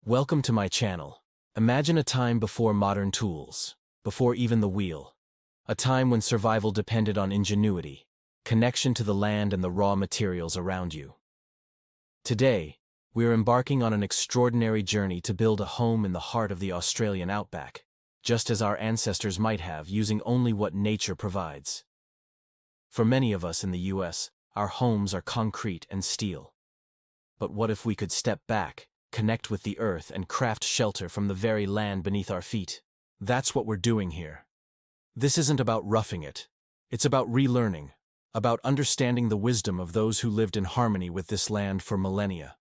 Welcome to my channel. Imagine a time before modern tools, before even the wheel. A time when survival depended on ingenuity, connection to the land and the raw materials around you. Today, we are embarking on an extraordinary journey to build a home in the heart of the Australian Outback, just as our ancestors might have, using only what nature provides. For many of us in the US, our homes are concrete and steel. But what if we could step back, connect with the earth, and craft shelter from the very land beneath our feet? That's what we're doing here. This isn't about roughing it. It's about relearning, about understanding the wisdom of those who lived in harmony with this land for millennia.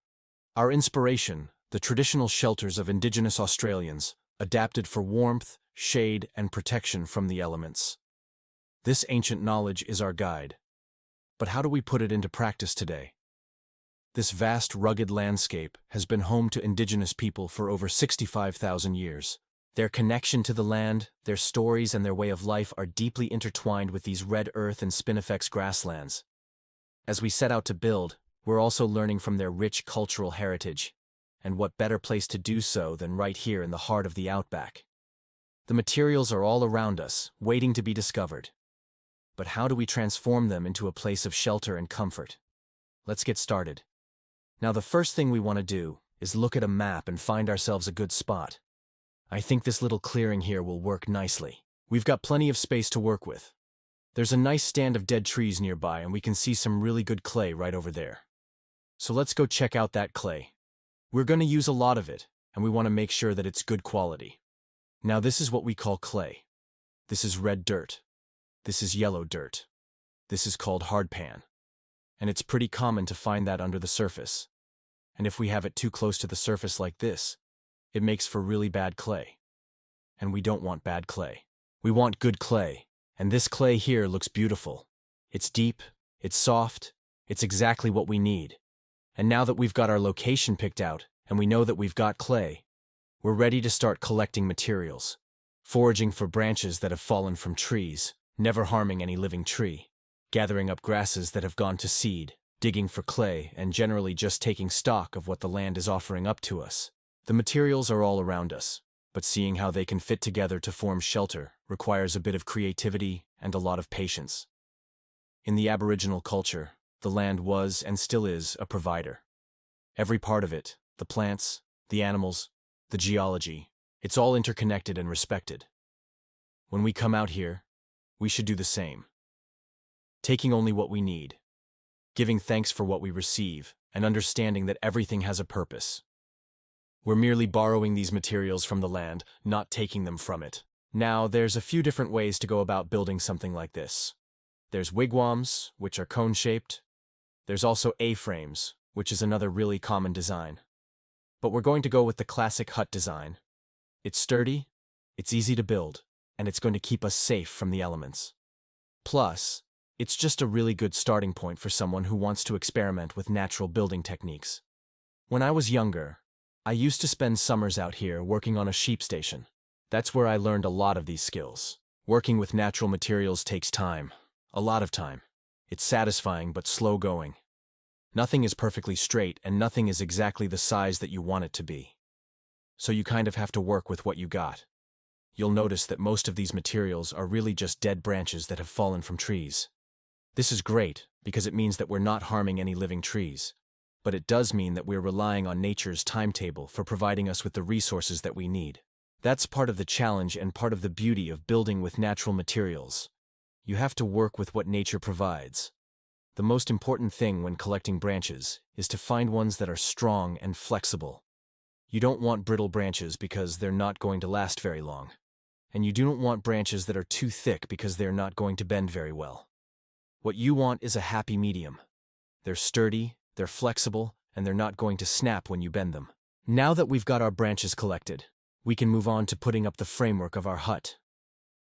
Our inspiration, the traditional shelters of Indigenous Australians, adapted for warmth, shade, and protection from the elements. This ancient knowledge is our guide. But how do we put it into practice today? This vast, rugged landscape has been home to Indigenous people for over 65,000 years. Their connection to the land, their stories, and their way of life are deeply intertwined with these red earth and spinifex grasslands. As we set out to build, we're also learning from their rich cultural heritage. And what better place to do so than right here in the heart of the Outback? The materials are all around us, waiting to be discovered. But how do we transform them into a place of shelter and comfort? Let's get started. Now, the first thing we want to do is look at a map and find ourselves a good spot. I think this little clearing here will work nicely. We've got plenty of space to work with. There's a nice stand of dead trees nearby, and we can see some really good clay right over there. So let's go check out that clay. We're going to use a lot of it, and we want to make sure that it's good quality. Now, this is what we call clay. This is red dirt. This is yellow dirt. This is called hardpan. And it's pretty common to find that under the surface. And if we have it too close to the surface like this, it makes for really bad clay. And we don't want bad clay. We want good clay. And this clay here looks beautiful. It's deep, it's soft, it's exactly what we need. And now that we've got our location picked out, and we know that we've got clay, we're ready to start collecting materials. Foraging for branches that have fallen from trees, never harming any living tree. Gathering up grasses that have gone to seed, digging for clay, and generally just taking stock of what the land is offering up to us. The materials are all around us, but seeing how they can fit together to form shelter requires a bit of creativity and a lot of patience. In the Aboriginal culture, the land was and still is a provider. Every part of it, the plants, the animals, the geology, it's all interconnected and respected. When we come out here, we should do the same. Taking only what we need, giving thanks for what we receive, and understanding that everything has a purpose. We're merely borrowing these materials from the land, not taking them from it. Now, there's a few different ways to go about building something like this. There's wigwams, which are cone-shaped. There's also A-frames, which is another really common design. But we're going to go with the classic hut design. It's sturdy, it's easy to build, and it's going to keep us safe from the elements. Plus, it's just a really good starting point for someone who wants to experiment with natural building techniques. When I was younger, I used to spend summers out here working on a sheep station. That's where I learned a lot of these skills. Working with natural materials takes time, a lot of time. It's satisfying but slow going. Nothing is perfectly straight, and nothing is exactly the size that you want it to be. So you kind of have to work with what you got. You'll notice that most of these materials are really just dead branches that have fallen from trees. This is great because it means that we're not harming any living trees, but it does mean that we're relying on nature's timetable for providing us with the resources that we need. That's part of the challenge and part of the beauty of building with natural materials. You have to work with what nature provides. The most important thing when collecting branches is to find ones that are strong and flexible. You don't want brittle branches because they're not going to last very long. And you don't want branches that are too thick because they're not going to bend very well. What you want is a happy medium. They're sturdy, they're flexible, and they're not going to snap when you bend them. Now that we've got our branches collected, we can move on to putting up the framework of our hut.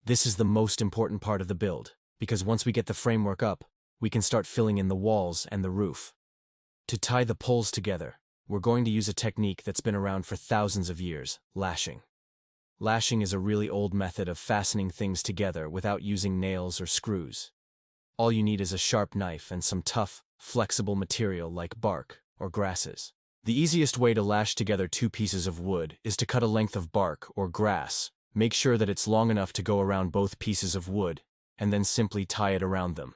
This is the most important part of the build, because once we get the framework up, we can start filling in the walls and the roof. To tie the poles together, we're going to use a technique that's been around for thousands of years, lashing. Lashing is a really old method of fastening things together without using nails or screws. All you need is a sharp knife and some tough, flexible material like bark or grasses. The easiest way to lash together two pieces of wood is to cut a length of bark or grass. Make sure that it's long enough to go around both pieces of wood, and then simply tie it around them.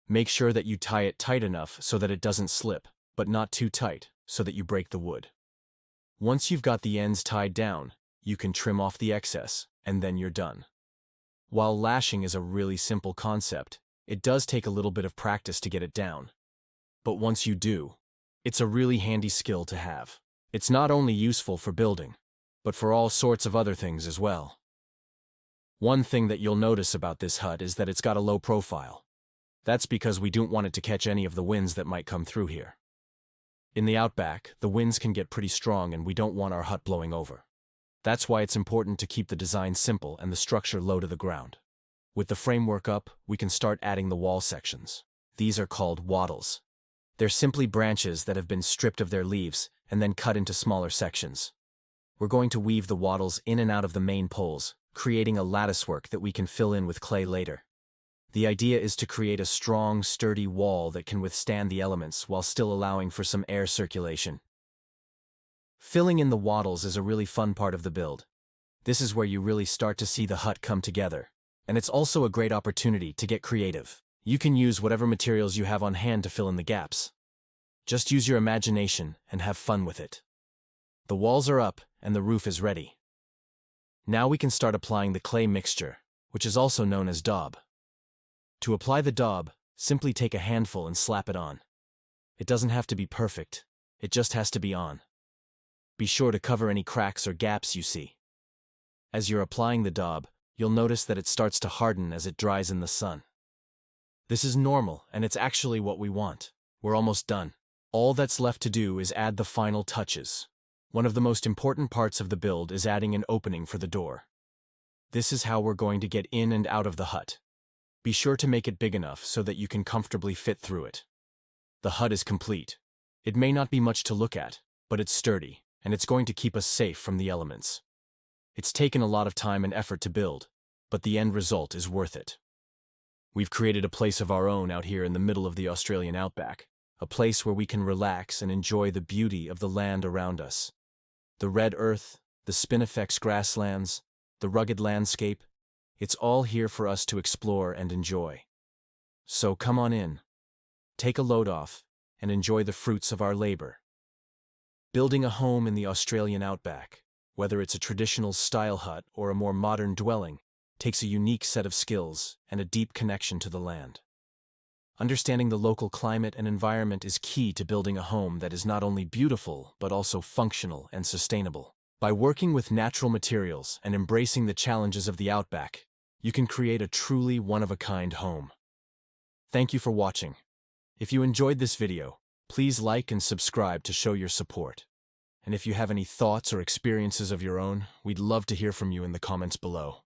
Make sure that you tie it tight enough so that it doesn't slip, but not too tight, so that you break the wood. Once you've got the ends tied down, you can trim off the excess, and then you're done. While lashing is a really simple concept, it does take a little bit of practice to get it down. But once you do, it's a really handy skill to have. It's not only useful for building, but for all sorts of other things as well. One thing that you'll notice about this hut is that it's got a low profile. That's because we don't want it to catch any of the winds that might come through here. In the outback, the winds can get pretty strong and we don't want our hut blowing over. That's why it's important to keep the design simple and the structure low to the ground. With the framework up, we can start adding the wall sections. These are called wattles. They're simply branches that have been stripped of their leaves and then cut into smaller sections. We're going to weave the wattles in and out of the main poles, creating a latticework that we can fill in with clay later. The idea is to create a strong, sturdy wall that can withstand the elements while still allowing for some air circulation. Filling in the wattles is a really fun part of the build. This is where you really start to see the hut come together, and it's also a great opportunity to get creative. You can use whatever materials you have on hand to fill in the gaps. Just use your imagination and have fun with it. The walls are up and the roof is ready. Now we can start applying the clay mixture, which is also known as daub. To apply the daub, simply take a handful and slap it on. It doesn't have to be perfect, it just has to be on. Be sure to cover any cracks or gaps you see. As you're applying the daub, you'll notice that it starts to harden as it dries in the sun. This is normal, and it's actually what we want. We're almost done. All that's left to do is add the final touches. One of the most important parts of the build is adding an opening for the door. This is how we're going to get in and out of the hut. Be sure to make it big enough so that you can comfortably fit through it. The hut is complete. It may not be much to look at, but it's sturdy, and it's going to keep us safe from the elements. It's taken a lot of time and effort to build, but the end result is worth it. We've created a place of our own out here in the middle of the Australian Outback, a place where we can relax and enjoy the beauty of the land around us. The red earth, the spinifex grasslands, the rugged landscape, it's all here for us to explore and enjoy. So come on in, take a load off, and enjoy the fruits of our labor. Building a home in the Australian Outback, whether it's a traditional style hut or a more modern dwelling, takes a unique set of skills and a deep connection to the land. Understanding the local climate and environment is key to building a home that is not only beautiful but also functional and sustainable. By working with natural materials and embracing the challenges of the outback, you can create a truly one-of-a-kind home. Thank you for watching. If you enjoyed this video, please like and subscribe to show your support. And if you have any thoughts or experiences of your own, we'd love to hear from you in the comments below.